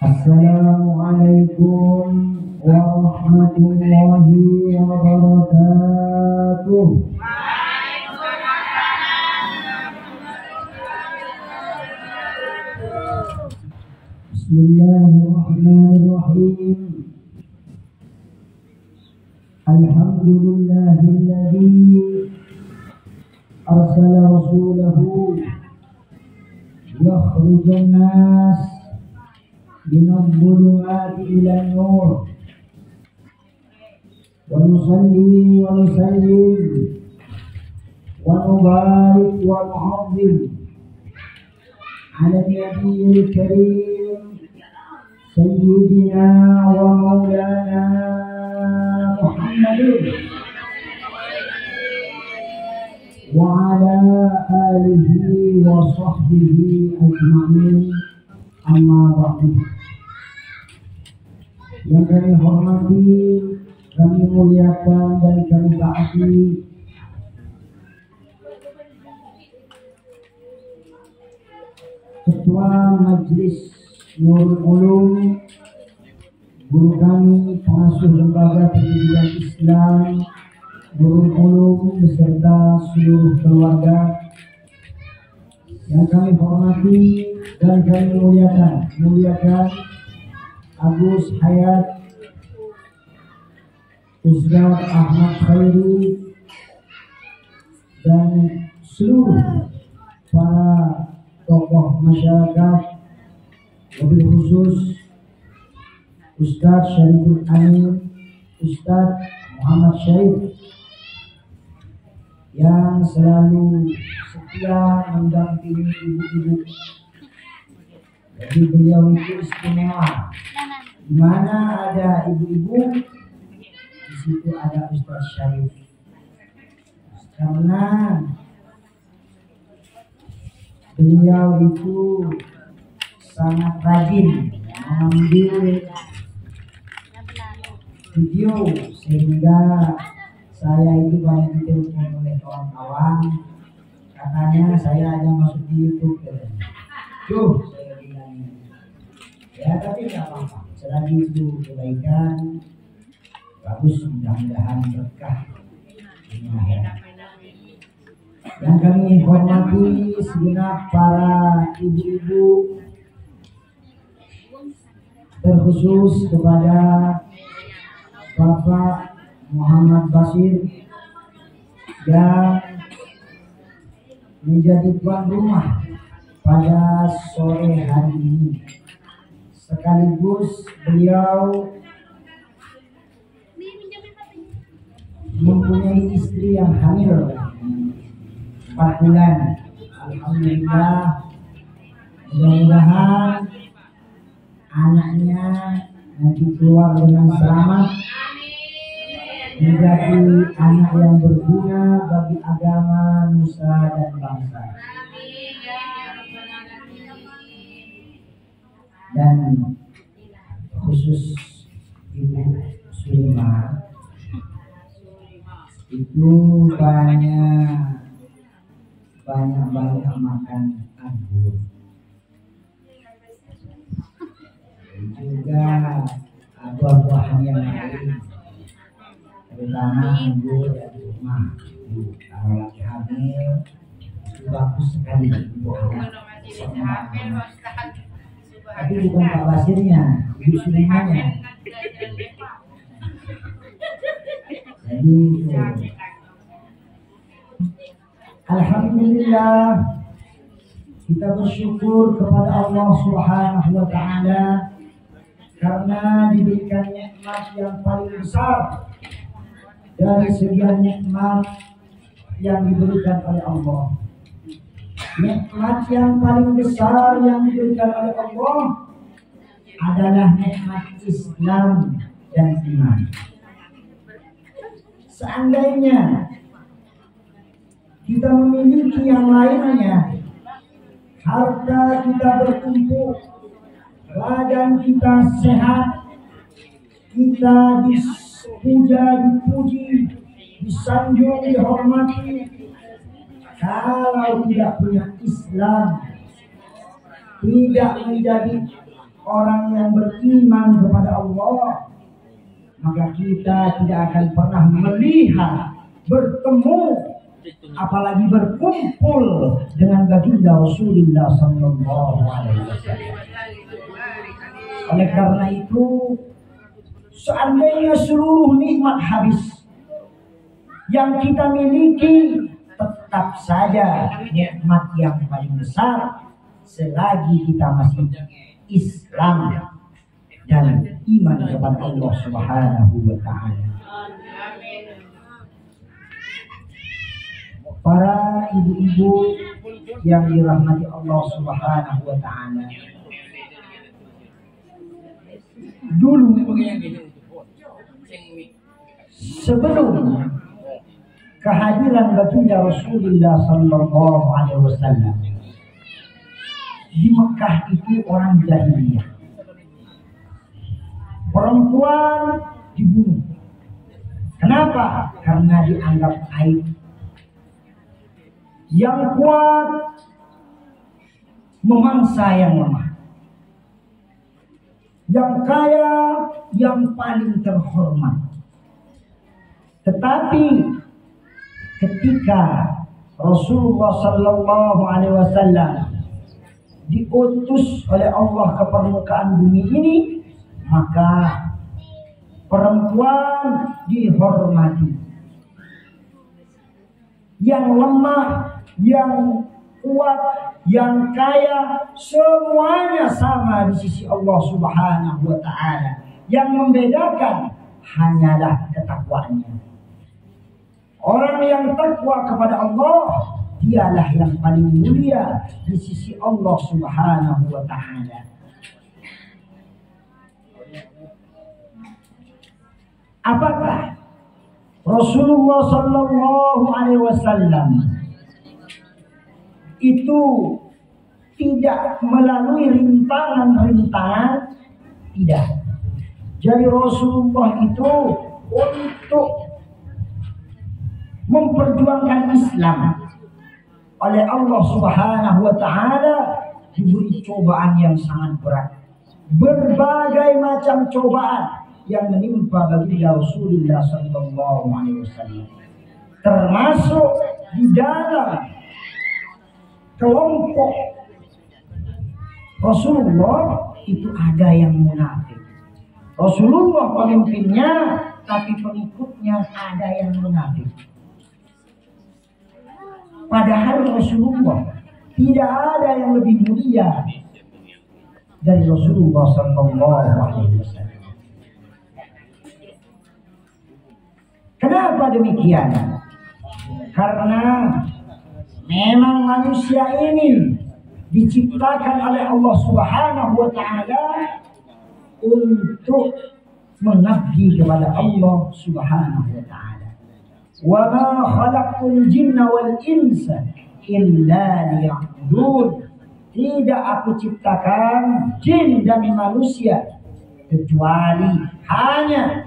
Assalamualaikum warahmatullahi wabarakatuh. Bismillahirrahmanirrahim. Alhamdulillahilladzi arsala rasulahu yakhrujan nas minadh-dhulumati ilan nur wa nusalli wa nusallim wa nubarik wa nu'azzim ala nabiyyil karim sayyidina wa maulana Muhammadin wa ala alihi wa sahbihi ajma'in. Amma ba'du. Yang kami hormati, kami muliakan dan kami taati Ketua Majelis Nurul Ulum, guru kami, pengasuh lembaga pendidikan Islam Nurul Ulum beserta seluruh keluarga yang kami hormati dan kami muliakan Agus Hayat, Ustaz Ahmad Khairi, dan seluruh para tokoh masyarakat, wabil khusus Ustaz Syariful Amin, Ustaz Muhammad Syarif yang selalu setia mendampingi ibu-ibu. Jadi beliau itu istimewa. Di mana ada ibu-ibu, di situ ada Ustaz Syarif. Karena beliau itu sangat rajin mengambil video, sehingga saya itu banyak ditelepon oleh kawan-kawan. Katanya saya hanya masuk di YouTube. Tuh, saya bilang ya, tapi nggak apa-apa. Selagi itu kebaikan, bagus, mudah-mudahan berkah dunia akhirat. Yang kami hormati segenap para ibu-ibu, terkhusus kepada Bapak Muhammad Basir yang menjadi tuan rumah pada sore hari ini. Sekaligus beliau mempunyai istri yang hamil 4 bulan. Alhamdulillah, mudah-mudahan anaknya nanti keluar dengan selamat, menjadi anak yang berguna bagi agama, nusa, dan bangsa. Dan khusus Ibu Sulima itu banyak makan anggur, juga buah-buahan yang lain, terutama anggur dan kurma. Kalau lagi hamil itu bagus sekali buah. Tapi bukan Pak Basirnya, Ibu Sulimanya. Jadi itu. Alhamdulillah, kita bersyukur kepada Allah Subhanahu wa Ta'ala karena diberikan nikmat yang paling besar dari sekian nikmat yang diberikan oleh Allah. Nikmat yang paling besar yang diberikan oleh Allah adalah nikmat Islam dan iman. Seandainya kita memiliki yang lainnya, harta kita bertumpuk, badan kita sehat, kita dipuja, dipuji, disanjung, dihormati. Kalau tidak punya Islam, tidak menjadi orang yang beriman kepada Allah, maka kita tidak akan pernah melihat, bertemu, apalagi berkumpul dengan baginda Rasulullah sallallahu alaihi wasallam. Oleh karena itu, seandainya seluruh nikmat habis yang kita miliki, tetap saja nikmat yang paling besar selagi kita masih Islam dan iman kepada Allah Subhanahu wa taala. Para ibu-ibu yang dirahmati Allah Subhanahu wa taala, dulu sebelum kehadiran baginda Rasulullah sallallahu alaihi wasallam, di Mekah itu orang jahiliyah. Perempuan dibunuh. Kenapa? Karena dianggap aib. Yang kuat memangsa yang lemah. Yang kaya yang paling terhormat. Tetapi ketika Rasulullah sallallahu alaihi wasallam diutus oleh Allah ke permukaan bumi ini, maka perempuan dihormati. Yang lemah, yang kuat, yang kaya, semuanya sama di sisi Allah Subhanahu wa taala. Yang membedakan hanyalah ketakwaannya. Orang yang takwa kepada Allah, dialah yang paling mulia di sisi Allah Subhanahu wa taala. Apakah Rasulullah sallallahu alaihi wasallam itu tidak melalui rintangan-rintangan? Tidak. Jadi Rasulullah itu untuk memperjuangkan Islam oleh Allah Subhanahu wa taala diberi cobaan yang sangat berat. Berbagai macam cobaan yang menimpa baginda Rasulullah sallallahu alaihi wasallam. Termasuk di dalam kelompok Rasulullah itu ada yang munafik. Rasulullah pemimpinnya, tapi pengikutnya ada yang munafik. Padahal Rasulullah tidak ada yang lebih mulia dari Rasulullah sallallahu alaihi wasallam. Kenapa demikian? Karena memang manusia ini diciptakan oleh Allah Subhanahu wa taala untuk mengabdi kepada Allah Subhanahu wa taala. Wa ma khalaqtul jinna wal insa illa liya'budun. Tidak aku ciptakan jin dan manusia kecuali hanya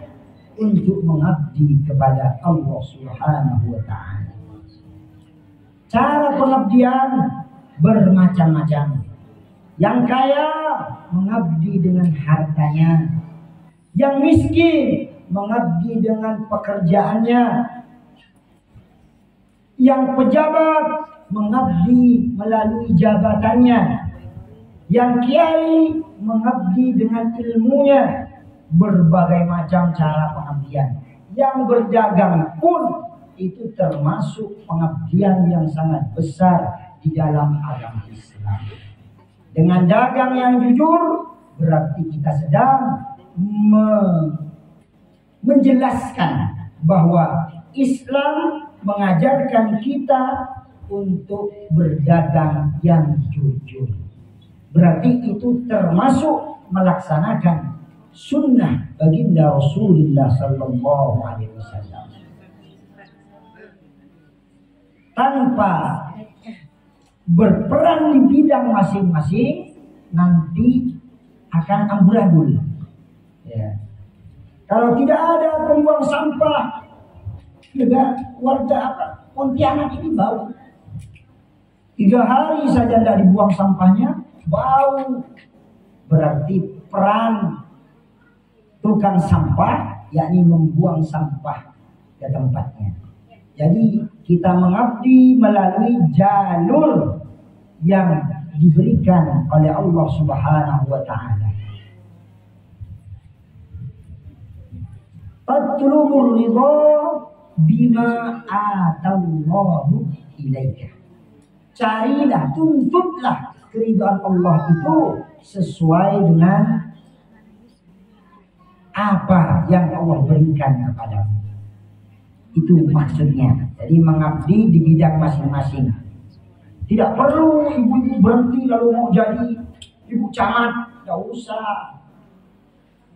untuk mengabdi kepada Allah Subhanahu wa taala. Cara pengabdian bermacam-macam. Yang kaya mengabdi dengan hartanya. Yang miskin mengabdi dengan pekerjaannya. Yang pejabat mengabdi melalui jabatannya. Yang kiai mengabdi dengan ilmunya. Berbagai macam cara pengabdian. Yang berdagang pun itu termasuk pengabdian yang sangat besar di dalam agama Islam. Dengan dagang yang jujur berarti kita sedang menjelaskan bahwa Islam mengajarkan kita untuk berdagang yang jujur. Berarti itu termasuk melaksanakan sunnah baginda Rasulullah sallallahu alaihi wasallam. Tanpa berperan di bidang masing-masing nanti akan amburadul. Ya. Kalau tidak ada pembuang sampah, juga warga Pontianak ini bau. 3 hari saja tidak dibuang sampahnya, bau. berarti peran tukang sampah, yakni membuang sampah ke tempatnya. Jadi kita mengabdi melalui jalur yang diberikan oleh Allah Subhanahu wa taala. Tatlubur ridha bima atallahu ilaika. Carilah, tuntutlah keridhaan Allah itu sesuai dengan apa yang Allah berikan kepadamu. Itu maksudnya. Jadi mengabdi di bidang masing-masing. Tidak perlu ibu-ibu berhenti lalu mau jadi ibu camat. Tidak usah.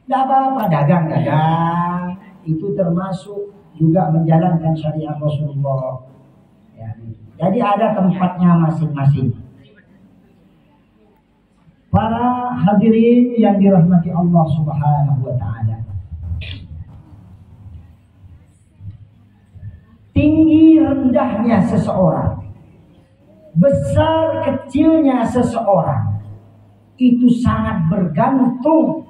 Tidak apa-apa, dagang-dagang. Itu termasuk juga menjalankan syariat Rasulullah. Ya. Jadi ada tempatnya masing-masing. Para hadirin yang dirahmati Allah Subhanahu wa taala. Tinggi rendahnya seseorang, besar kecilnya seseorang, itu sangat bergantung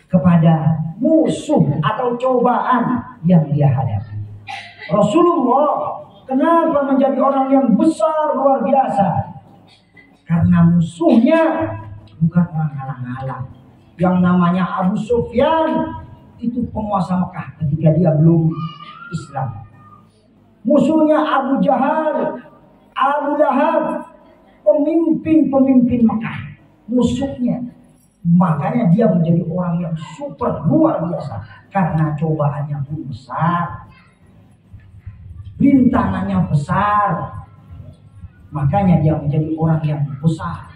kepada musuh atau cobaan yang dia hadapi. Rasulullah kenapa menjadi orang yang besar luar biasa? Karena musuhnya bukan orang ngalang-ngalang. Yang namanya Abu Sufyan itu penguasa Mekah ketika dia belum Islam. Musuhnya Abu Jahal, Abu Lahab, pemimpin-pemimpin Mekah. Musuhnya. Makanya dia menjadi orang yang super luar biasa. Karena cobaannya pun besar. Rintangannya besar. Makanya dia menjadi orang yang besar.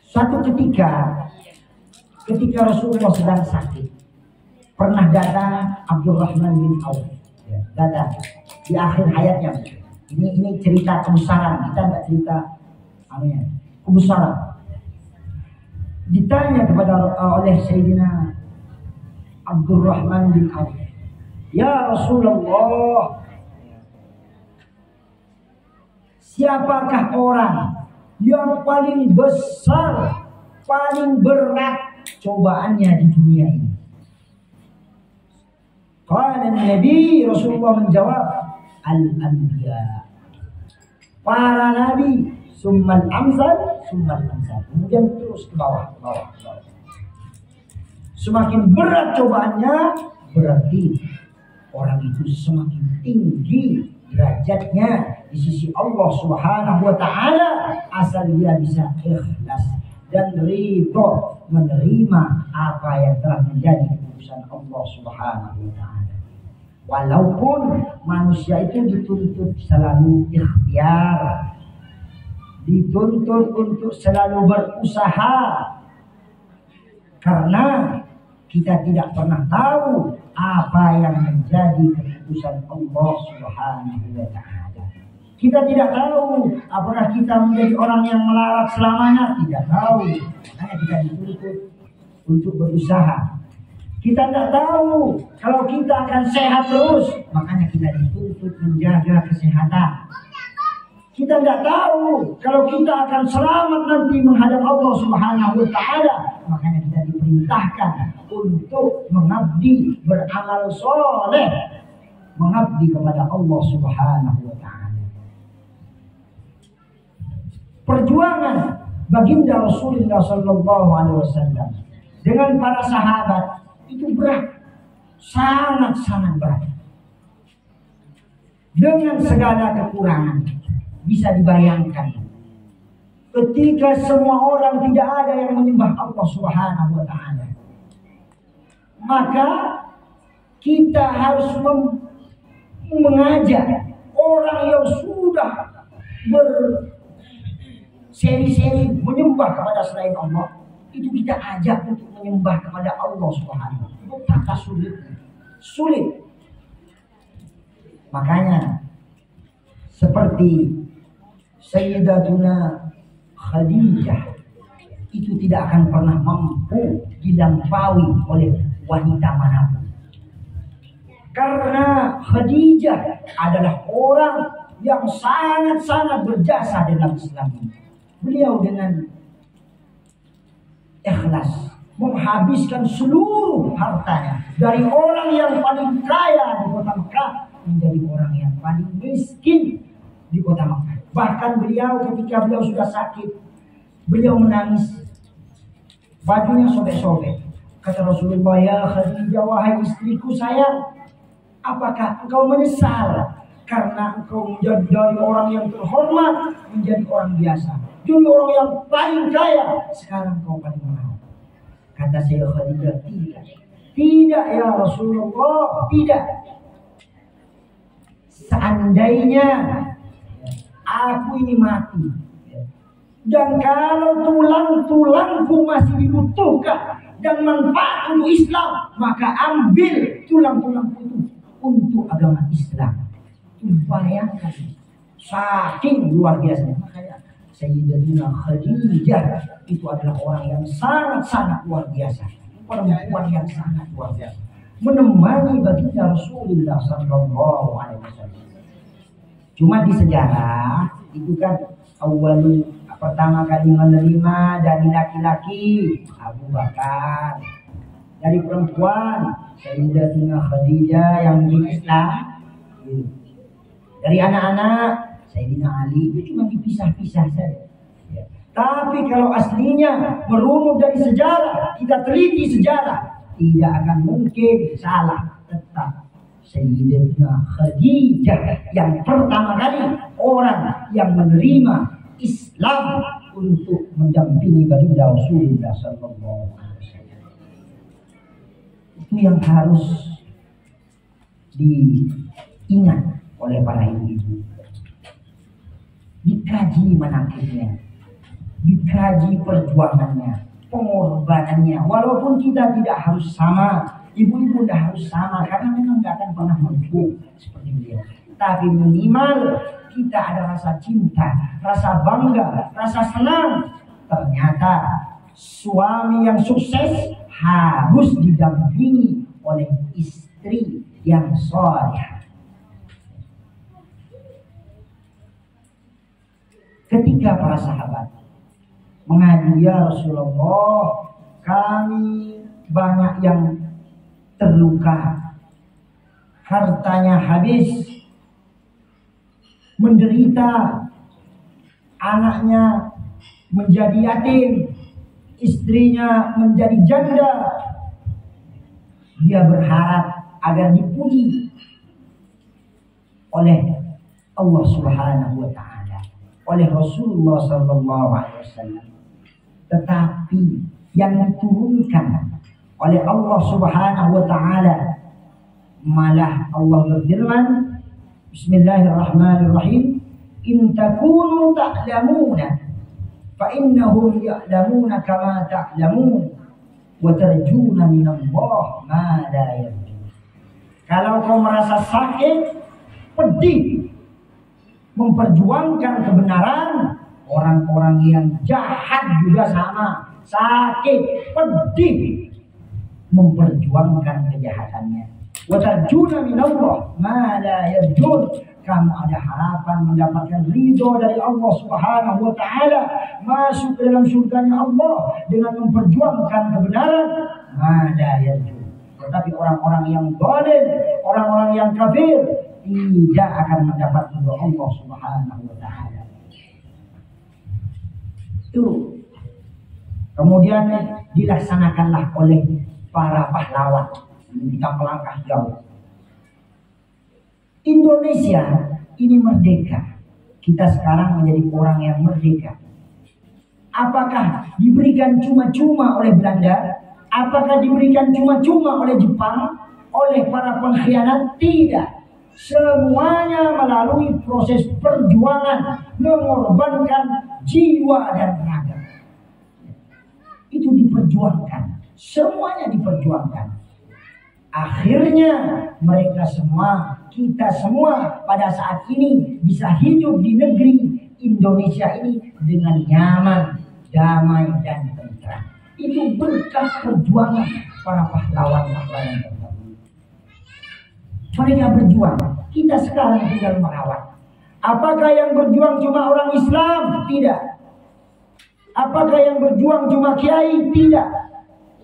Suatu ketika Rasulullah sedang sakit, pernah datang Abdurrahman bin Auf. Ya, datang di akhir hayatnya. Ini cerita kebesaran, kita nggak cerita kebesaran. Ditanya oleh Sayyidina Abdurrahman bin Auf, ya Rasulullah, siapakah orang yang paling besar, paling berat cobaannya di dunia ini? Qala Nabi, Rasulullah menjawab, al-anbiya, para nabi, summal amsal, kemudian terus ke bawah. Semakin berat cobaannya, berarti orang itu semakin tinggi derajatnya di sisi Allah Subhanahu wa taala, asal dia bisa ikhlas dan ridho menerima apa yang telah menjadi keputusan Allah Subhanahu wa taala. Walaupun manusia itu dituntut selalu ikhtiar, dituntut untuk selalu berusaha, karena kita tidak pernah tahu apa yang menjadi keputusan Allah Subhanahu wa taala. Kita tidak tahu apakah kita menjadi orang yang melarat selamanya, tidak tahu. Makanya kita dituntut untuk berusaha. Kita tidak tahu kalau kita akan sehat terus, makanya kita dituntut menjaga kesehatan. Kita tidak tahu kalau kita akan selamat nanti menghadap Allah Subhanahu wa taala, makanya kita diperintahkan untuk mengabdi, beramal soleh, mengabdi kepada Allah Subhanahu wa taala. Perjuangan baginda Rasulullah sallallahu alaihi wasallam dengan para sahabat itu berat, sangat berat. Dengan segala kekurangan, bisa dibayangkan ketika semua orang tidak ada yang menyembah Allah Subhanahu wa taala, maka kita harus mengajak orang yang sudah berseri-seri menyembah kepada selain Allah, itu kita ajak untuk menyembah kepada Allah Subhanahu wa taala. Itu kata sulit. Makanya seperti Sayyidatuna Khadijah itu tidak akan pernah mampu dilampaui oleh wanita manapun. Karena Khadijah adalah orang yang sangat berjasa dalam Islam ini. beliau dengan ikhlas menghabiskan seluruh hartanya, dari orang yang paling kaya di kota Mekah menjadi orang yang paling miskin di kota Mekah. Bahkan beliau ketika beliau sudah sakit, beliau menangis, bajunya sobek-sobek. Kata Rasulullah, ya Khadijah, wahai istriku sayang, apakah engkau menyesal karena engkau menjadi dari orang yang terhormat menjadi orang biasa, dulu orang yang paling kaya, sekarang engkau paling mahal? Kata saya Khadijah, tidak ya Rasulullah, tidak. Seandainya aku ini mati, dan kalau tulang-tulangku masih dibutuhkan dan manfaat untuk Islam, maka ambil tulang-tulangku itu untuk agama Islam. Bayangkan, saking luar biasa. Makanya Sayyidatina Khadijah itu adalah orang yang sangat-sangat luar biasa, perempuan yang sangat luar biasa, menemani baginda Rasulullah Sallallahu Alaihi Wasallam. Cuma di sejarah itu kan pertama kali menerima dari laki-laki Abu Bakar, dari perempuan Sayyidatina Khadijah yang Islam, dari anak-anak Sayyidina Ali itu cuma dipisah-pisah saja. Ya. Tapi kalau aslinya merunut dari sejarah, kita teliti sejarah, tidak akan mungkin salah. Tetap Sayyidatina Khadijah yang pertama kali orang yang menerima Islam untuk mendampingi baginda Rasulullah Sallallahu Alaihi Wasallam. Itu yang harus diingat oleh para ibu-ibu. Dikaji manakibnya, dikaji perjuangannya, pengorbanannya. Walaupun kita tidak harus sama, ibu-ibu tidak harus sama, karena memang tidak akan pernah mampu seperti beliau. Tapi minimal kita ada rasa cinta, rasa bangga, rasa senang. Ternyata suami yang sukses harus didampingi oleh istri yang saleh. Ketika para sahabat mengadu, ya Rasulullah, kami banyak yang terluka, hartanya habis, menderita, anaknya menjadi yatim, istrinya menjadi janda. Dia berharap agar dipuji oleh Allah Subhanahu wa Ta'ala, oleh Rasulullah Sallallahu Alaihi Wasallam. Tetapi yang diturunkan oleh Allah Subhanahu wa Ta'ala, malah Allah berfirman, Bismillahirrahmanirrahim, in takunu ta'lamuna fa innahum ya'lamuna kama ta'lamun wa tarjuna minallah ma la yarjun. Kalau kau merasa sakit, pedih, memperjuangkan kebenaran, orang-orang yang jahat juga sama, sakit, pedih, memperjuangkan kejahatannya. Wa tarjuna minallah ma la yarjun. Kamu ada harapan mendapatkan ridho dari Allah Subhanahu wa Ta'ala, masuk ke dalam surganya Allah dengan memperjuangkan kebenaran, ma la yarjun. Tetapi orang-orang yang zalim, orang-orang yang kafir, tidak akan mendapat ridho Allah Subhanahu wa Ta'ala. Itu kemudian dilaksanakanlah oleh para pahlawan. Kita melangkah jauh. Indonesia ini merdeka. Kita sekarang menjadi orang yang merdeka. Apakah diberikan cuma-cuma oleh Belanda? Apakah diberikan cuma-cuma oleh Jepang? Oleh para pengkhianat? Tidak. Semuanya melalui proses perjuangan, mengorbankan jiwa dan raga. Itu diperjuangkan. Semuanya diperjuangkan. Akhirnya mereka semua, kita semua pada saat ini bisa hidup di negeri Indonesia ini dengan nyaman, damai dan tentram. Itu berkah perjuangan para pahlawan-pahlawan terdahulu. Mereka berjuang, kita sekarang tinggal merawat. Apakah yang berjuang cuma orang Islam? Tidak. Apakah yang berjuang cuma kiai? Tidak.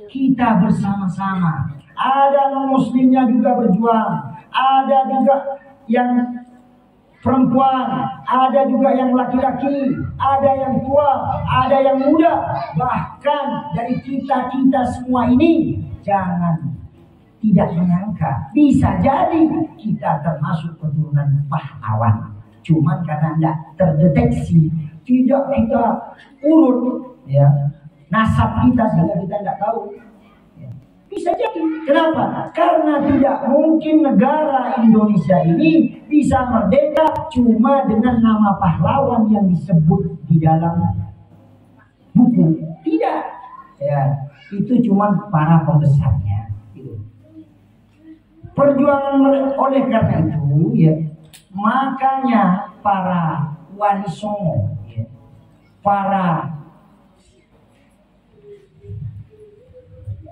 Kita bersama-sama. Ada non-muslimnya juga berjuang. Ada juga yang perempuan, ada juga yang laki-laki, ada yang tua, ada yang muda. Bahkan dari kita-kita semua ini, jangan tidak menyangka, bisa jadi kita termasuk keturunan pahlawan. Cuman karena tidak terdeteksi, tidak kita urut ya nasab kita, sehingga kita tidak tahu. Bisa jadi. Kenapa? Karena tidak mungkin negara Indonesia ini bisa merdeka cuma dengan nama pahlawan yang disebut di dalam buku. Tidak. Ya, itu cuma para pembesarnya. Gitu. Perjuangan oleh karena itu, ya, makanya para wali songo, ya, para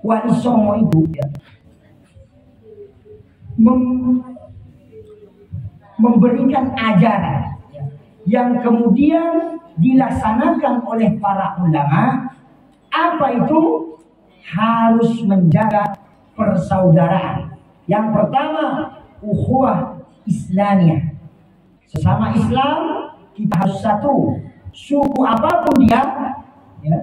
wali songo itu ya, memberikan ajaran ya, yang kemudian dilaksanakan oleh para ulama. Apa itu? Harus menjaga persaudaraan. Yang pertama, ukhuwah Islamiyah. Sesama Islam kita harus satu. Suku apapun dia, ya,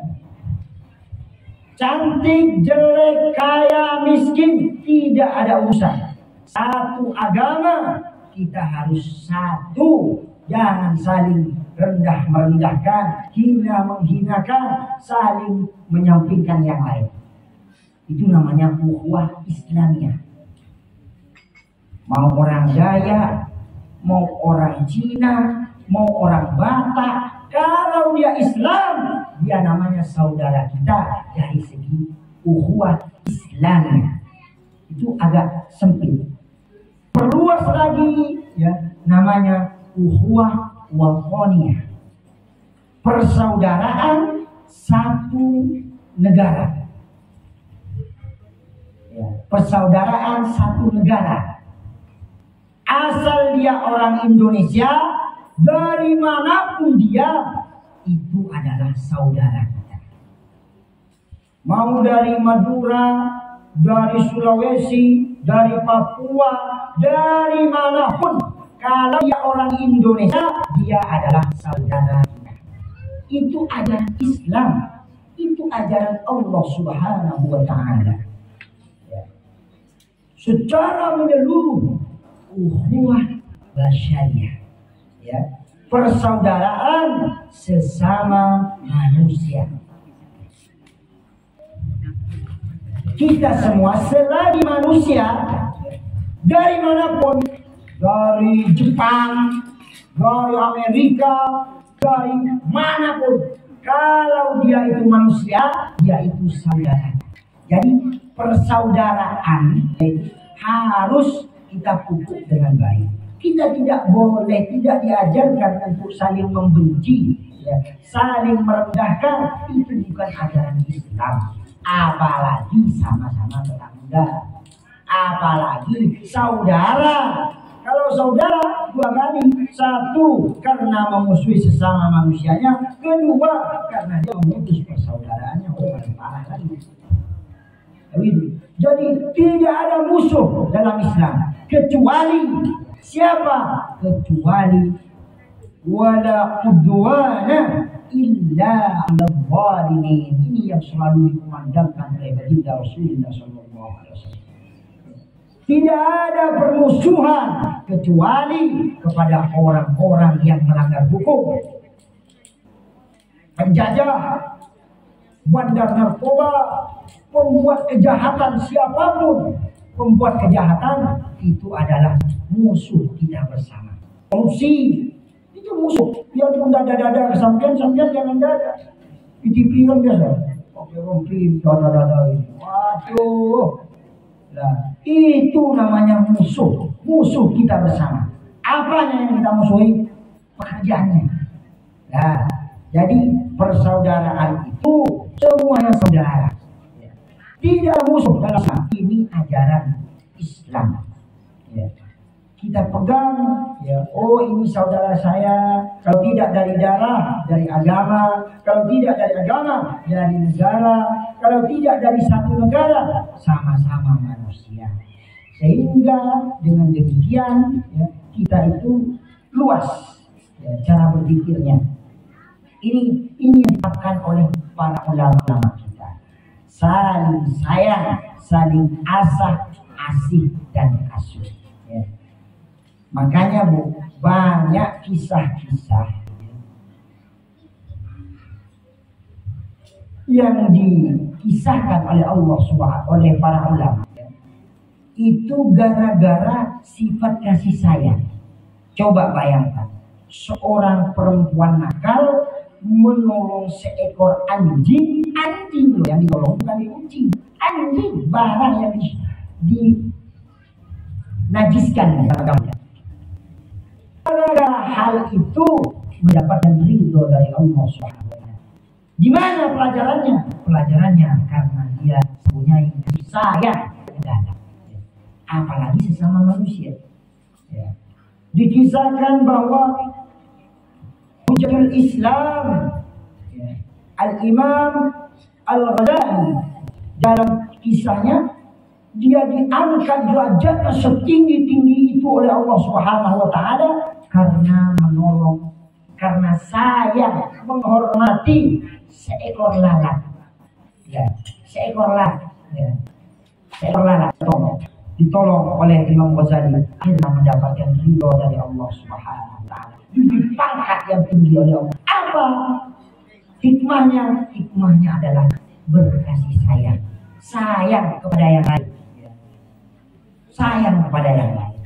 cantik, jelek, kaya, miskin, tidak ada urusan. Satu agama, kita harus satu. Jangan saling rendah merendahkan, hina menghinakan, saling menyampingkan yang lain. Itu namanya ukhuwah Islamiyah. Mau orang Jaya, mau orang Cina, mau orang Batak, kalau dia Islam, dia namanya saudara kita dari segi ukhuwah Islamiyah. Itu agak sempit. Perluas lagi ya, namanya ukhuwah watoniyah. Persaudaraan satu negara. Ya, persaudaraan satu negara. Asal dia orang Indonesia, dari manapun dia, itu adalah saudara kita. Mau dari Madura, dari Sulawesi, dari Papua, dari manapun, kalau dia orang Indonesia, dia adalah saudara kita. Itu ajaran Islam, itu ajaran Allah Subhanahu wa Ta'ala. Ya. Secara menyeluruh, ukhuwah basyariah, ya, persaudaraan sesama manusia. Kita semua selagi manusia, dari manapun, dari Jepang, dari Amerika, dari manapun, kalau dia itu manusia, dia itu saudara. Jadi persaudaraan harus kita pupuk dengan baik. Kita tidak boleh, tidak diajarkan untuk saling membenci, ya, saling merendahkan. Itu bukan ajaran Islam. Apalagi sama-sama tetangga, apalagi saudara. Kalau saudara dua kali, satu karena memusuhi sesama manusianya, kedua karena dia memutus persaudaraannya. Lebih parah lagi. Jadi tidak ada musuh dalam Islam kecuali siapa? Kecuali wala udwana illa 'alal zalimin. Ini yang selalu dikumandangkan oleh baginda Rasulullah sallallahu alaihi wasallam. Tidak ada permusuhan kecuali kepada orang-orang yang melanggar hukum. Penjajah, bandar narkoba, pembuat kejahatan, siapapun pembuat kejahatan, itu adalah musuh kita bersama. Korupsi itu musuh. Biarpun dada-dada kesampaian jangan dada. Di TV kan biasa. Oke, rompi dada-dada ini. Waduh. Nah, itu namanya musuh. Musuh kita bersama. Apanya yang kita musuhi? Pekerjaannya. Nah, jadi persaudaraan itu semuanya saudara. Tidak musuh dalam Islam. Ini ajaran Islam. Ya. kita pegang, ya, oh ini saudara saya, kalau tidak dari darah, dari agama, kalau tidak dari agama, dari negara, kalau tidak dari satu negara, sama-sama manusia. Sehingga dengan demikian, ya, kita itu luas, ya, cara berpikirnya. Ini yang ditetapkan oleh para ulama kita. Saling sayang, saling asah, asih dan asuh. Ya. Makanya Bu, banyak kisah-kisah yang dikisahkan oleh Allah Subhanahu oleh para ulama. Itu gara-gara sifat kasih sayang. Coba bayangkan, seorang perempuan nakal menolong seekor anjing loh yang ditolong, bukan kucing, anjing, barang yang dinajiskan. Gara-gara hal itu mendapatkan ridho dari Allah SWT. Gimana pelajarannya? Pelajarannya karena dia mempunyai kasih sayang dalam, apalagi sesama manusia. Ya. Dikisahkan bahwa Hujjatul Islam, ya, Al-Imam Al-Ghazali, dalam kisahnya dia diangkat derajatnya setinggi-tinggi itu oleh Allah Subhanahu wa taala karena menolong, karena sayang, menghormati seekor lalat. Ya, seekor lalat, ya. Seekor lalat ditolong oleh Imam Ghazali, akhirnya mendapatkan ridho dari Allah Subhanahu wa taala. Di pangkat yang tinggi oleh Allah. Apa hikmahnya? Hikmahnya adalah berkasih sayang. Sayang kepada yang lain. Sayang kepada yang lain.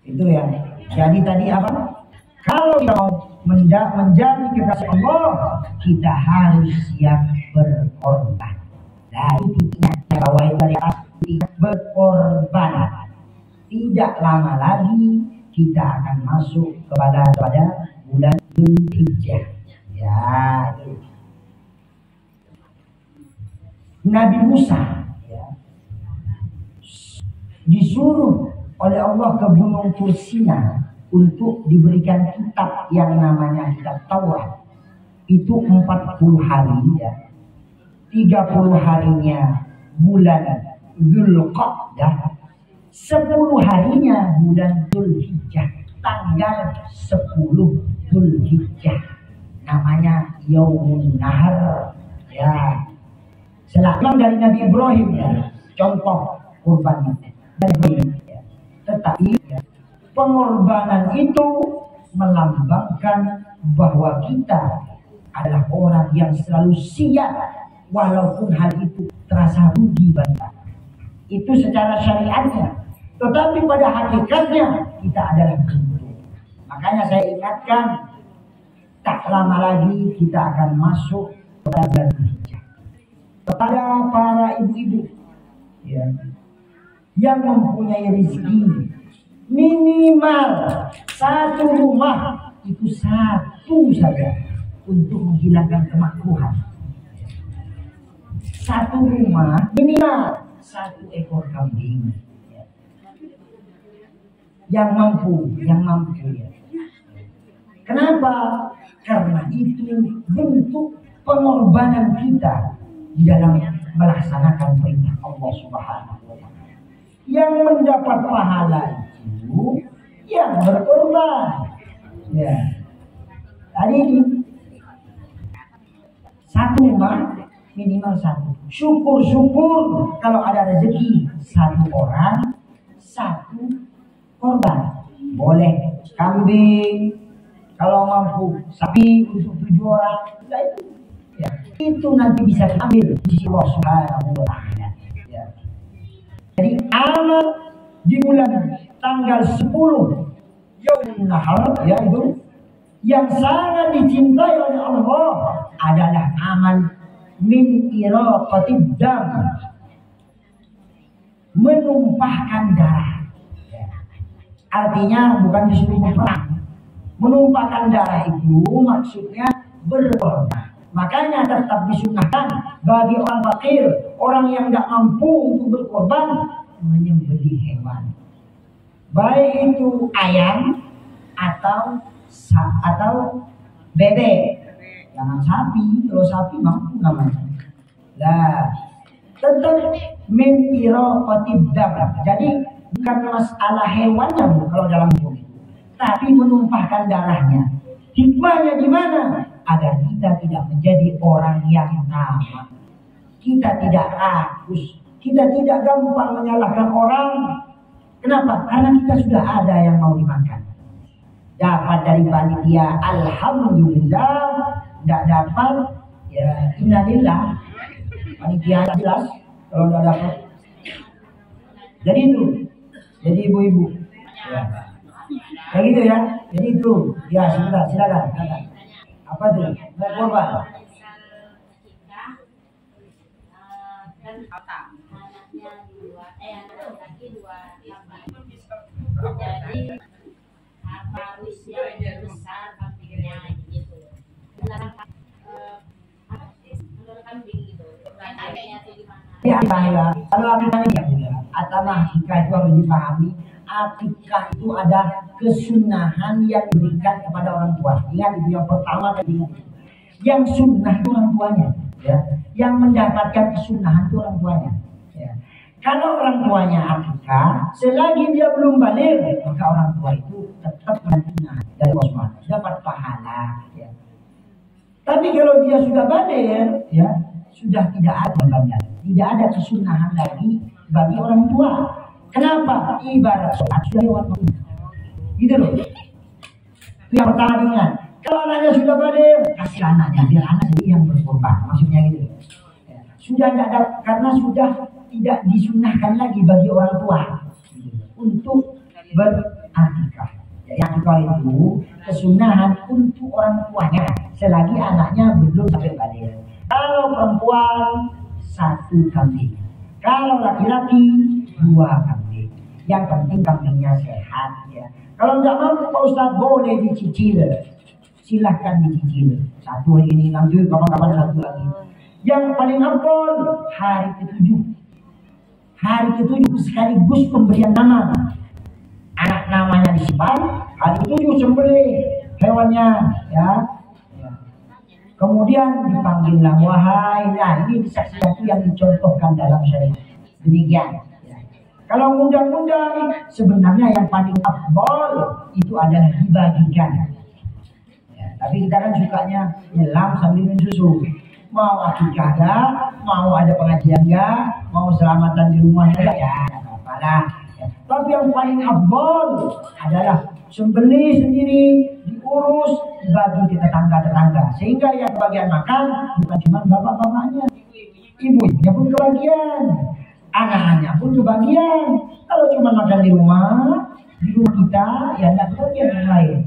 Itu ya. Jadi tadi apa? Kalau kita mau menjadi kekasih Allah, kita harus siap berkorban. Nah, intinya bahwa itu dari berkorban. Tidak lama lagi kita akan masuk kepada bulan Dzulhijjah. Ya, itu. Nabi Musa, ya, disuruh oleh Allah ke Gunung Tursina untuk diberikan kitab yang namanya kitab Taurat. Itu 40 hari, ya. 30 harinya bulan Dzulqa'dah, 10 harinya bulan Dzulhijjah, tanggal 10 Dzulhijjah, namanya Yaumun Nahar, ya. Selama dari Nabi Ibrahim, ya, contoh kurban dari, ya. Tetapi, ya, pengorbanan itu melambangkan bahwa kita adalah orang yang selalu siap walaupun hal itu terasa rugi bagi kita. Itu secara syariatnya. Tetapi pada hakikatnya kita adalah beruntung. Makanya saya ingatkan, tak lama lagi kita akan masuk kepada bulan Dzulhijjah. Kepada para ibu-ibu, ya, yang mempunyai rezeki, minimal satu rumah itu satu saja untuk menghilangkan kemakruhan. Satu rumah minimal 1 ekor kambing, ya. Yang mampu, ya. Kenapa? Karena itu bentuk pengorbanan kita di dalam melaksanakan perintah Allah Subhanahu wa taala. Yang mendapat pahala itu yang berkorban. Ya. Tadi satu rumah minimal 1. Syukur-syukur kalau ada rezeki 1 orang 1 korban. Boleh kambing, kalau mampu sapi untuk 7 orang. Nah, itu, ya, itu nanti bisa diambil di sisi Allah Subhanahu wa taala. Ya. Jadi amal di bulan tanggal 10 Yaumun Nahar, ya, itu yang sangat dicintai oleh Allah adalah amal min iraqatid dam, menumpahkan darah. Ya. Artinya bukan disuruh perang. Menumpahkan darah itu maksudnya berkorban. Makanya tetap disunahkan bagi orang fakir, orang yang tidak mampu untuk berkorban, menyembelih hewan. Baik itu ayam atau bebek. Jangan sapi, kalau sapi mampu namanya. Lah, tetap min iraqatid dam. Jadi bukan masalah hewannya Bu, kalau dalam hukum itu, tapi menumpahkan darahnya. Hikmahnya di mana? Agar kita tidak menjadi orang yang tamak. Kita tidak rakus, kita tidak gampang menyalahkan orang. Kenapa? Karena kita sudah ada yang mau dimakan. Dapat dari panitia, alhamdulillah. Tidak dapat, ya innalillah. Panitia jelas kalau tidak dapat. Jadi itu, jadi ibu-ibu. Ya. Kayak gitu ya. Jadi itu, ya sebentar, silakan. Apa tuh? Mau korban? Jadi apa usia besar kambingnya gitu. Kambing gitu. Ya, kalau akikah ya, atama akikah itu harus dipahami. Akikah itu ada kesunahan yang diberikan kepada orang tua. Ingat itu yang pertama tadi. Yang sunnah itu orang tuanya, ya. Yang mendapatkan kesunahan itu orang tuanya. Ya. Kalau orang tuanya akikah, selagi dia belum balik, maka orang tua itu tetap sunnah dari Allah, dapat pahala. Ya. Tapi kalau dia sudah balik, ya sudah tidak ada bebannya, tidak ada kesunahan lagi bagi orang tua. Kenapa? Ibarat sholat sudah lewat waktu. Gitu loh. Itu yang pertama ingat. Kalau anaknya sudah balik, kasih anaknya biar anak jadi yang berkorban. Maksudnya gitu. Ya. Sudah tidak ada, karena sudah tidak disunahkan lagi bagi orang tua untuk berakikah. Jadi akikah itu kesunahan untuk orang tuanya selagi anaknya belum sampai balik. Kalau perempuan 1 kambing, kalau laki-laki 2 kambing. Yang penting kambingnya sehat ya. Kalau nggak mampu Pak Ustadz boleh dicicil, silahkan dicicil. 1 hari ini, nanti kapan-kapan 1 lagi. Yang paling afdol hari ke-7. Hari ke-7 sekaligus pemberian nama. Anak namanya disimpan, hari ke-7 sembelih hewannya ya. Kemudian dipanggillah wahai. Nah ini sesuatu yang dicontohkan dalam syariat. Demikian. Ya. Kalau undang-undang sebenarnya yang paling afdol itu adalah dibagikan. Ya, tapi kita kan sukanya nyelam sambil minum susu. Mau akikah ada, mau ada pengajian enggak, mau selamatan di rumah enggak ya, apa-apa lah. Ya. Tapi yang paling afdol adalah sembelih sendiri, diurus, dibagi ke tetangga-tetangga. Sehingga yang bagian makan bukan cuma bapak-bapaknya, ibunya pun kebagian, anak-anaknya pun kebagian. Kalau cuma makan di rumah kita, ya tidak kebagian yang lain.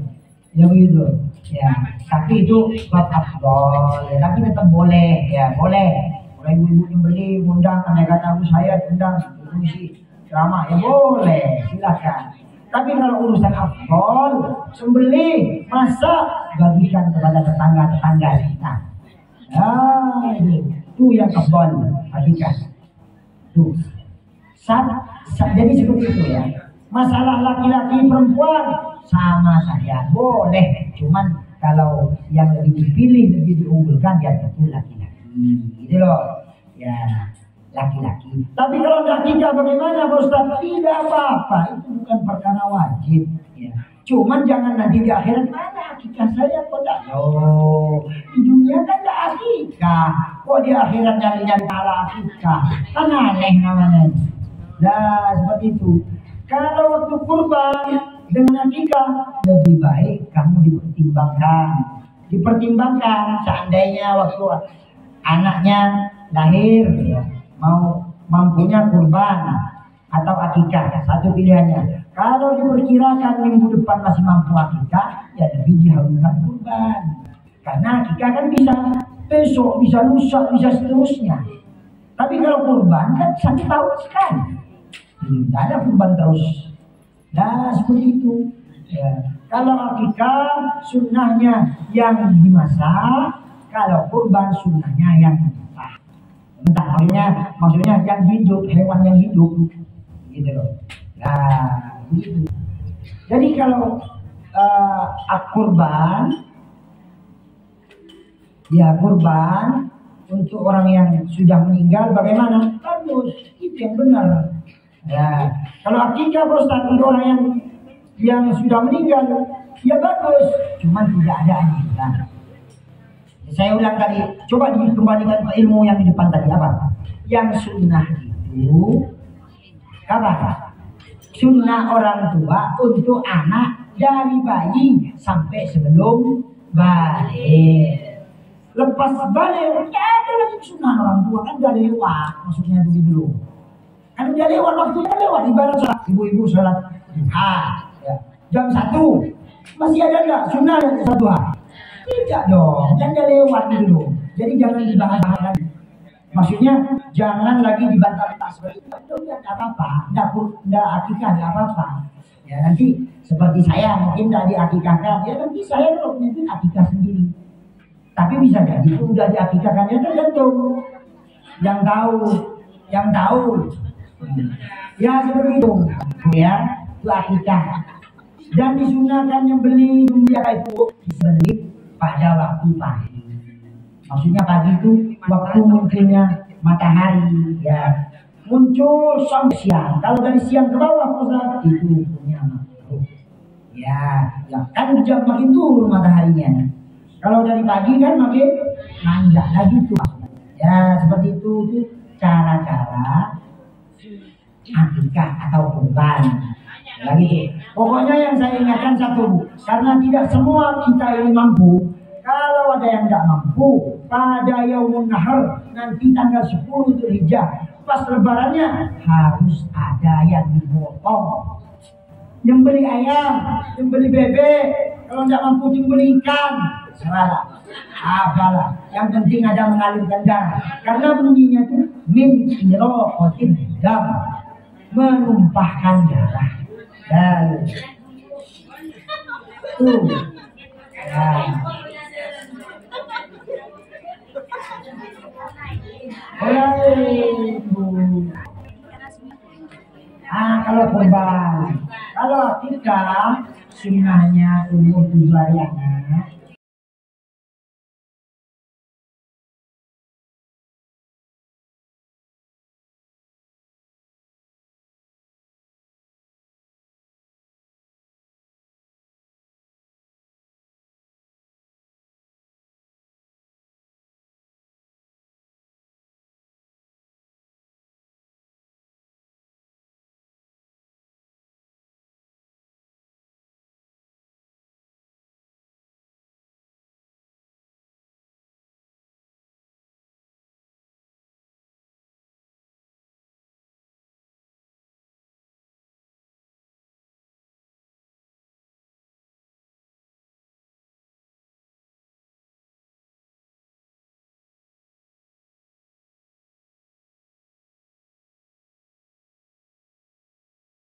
Ya begitu. Ya, tapi itu bab afdol. Ya, tapi tetap boleh, ya boleh. Kalau ibu-ibu nyembelih, undang, andai kata saya undang, mengisi ceramah, ya boleh, silakan. Tapi kalau urusan afdol, sembelih, masak, bagikan kepada tetangga-tetangga kita. Ah, itu yang afdol, bagikan. Tuh. Jadi seperti itu ya. Masalah laki-laki perempuan sama saja, boleh. Cuman kalau yang lebih dipilih, lebih diunggulkan, ya tentu laki-laki. Gitu loh. Ya. Laki-laki. Tapi kalau tidak nikah bagaimana Pak Ustaz? Tidak apa-apa, itu bukan perkara wajib ya. Cuman jangan nanti di akhirat mana akikah saya kok tidak. Oh, di dunia kan tidak akikah, kok di akhirat nyari-nyari pahala akikah, kan aneh namanya. Nah seperti itu. Kalau waktu kurban dengan akikah lebih baik kamu dipertimbangkan seandainya waktu anaknya lahir ya, mau mampunya kurban atau akikah, satu pilihannya. Kalau diperkirakan minggu depan masih mampu akikah, ya lebih dihahulukan kurban. Karena akikah kan bisa besok, bisa lusa, bisa seterusnya. Tapi kalau kurban kan 1 tahun sekali, tidak ada kurban terus. Nah seperti itu. Ya. Kalau akikah sunnahnya yang dimasak, kalau kurban sunnahnya yang mentah. Maksudnya yang hidup, hewan yang hidup. gitu loh. Nah, begitu. Jadi kalau kurban, ya kurban untuk orang yang sudah meninggal bagaimana? Bagus, itu yang benar. Ya, kalau akikah Ustaz untuk orang yang sudah meninggal, ya bagus, cuman tidak ada anjuran. Saya ulang tadi, coba dikembalikan ke ilmu yang di depan tadi apa? Yang sunnah itu apa? Sunnah orang tua untuk anak dari bayi sampai sebelum balik. Lepas balik, ya ada lagi sunnah orang tua kan udah lewat, maksudnya dulu. Kan udah lewat waktunya lewat, ibarat sholat ibu-ibu sholat duha, ya. Jam 1 masih ada nggak sunnah dari sholat duha? Tidak dong, kan udah lewat dulu. Jadi jangan dibahas lagi. Maksudnya jangan lagi dibantah-bantah seperti itu. Tidak apa-apa, tidak akikah, tidak apa-apa. Ya nanti seperti saya mungkin tidak diakikahkan, ya nanti saya kalau punya akikah sendiri. Tapi bisa jadi itu udah diakikahkan, ya tergantung yang tahu. Ya seperti itu, ya itu akikah. Dan disunahkan yang beli itu disembelih pada waktu pagi. Maksudnya pagi itu waktu munculnya matahari, ya muncul sampai siang. Kalau dari siang ke bawah Ustaz itu punya makruh. Ya kan jam makin turun mataharinya. Kalau dari pagi kan makin nanjak lagi tuh. Ya seperti itu cara-cara akikah atau kurban. Lagi pokoknya yang saya ingatkan satu, karena tidak semua kita ini mampu. Kalau ada yang tidak mampu, pada Yaumun Nahar nanti tanggal 10 Dzulhijjah pas lebarannya harus ada yang dipotong. Yang beli ayam, yang beli bebek, kalau tidak mampu beli ikan, salah. Apalah, yang penting ada mengalirkan darah. Karena bunyinya itu min siroqatin dam, menumpahkan darah. Dan tuh, ya. Kalau kurban, kalau akikah sunnahnya umur 7 hari anak,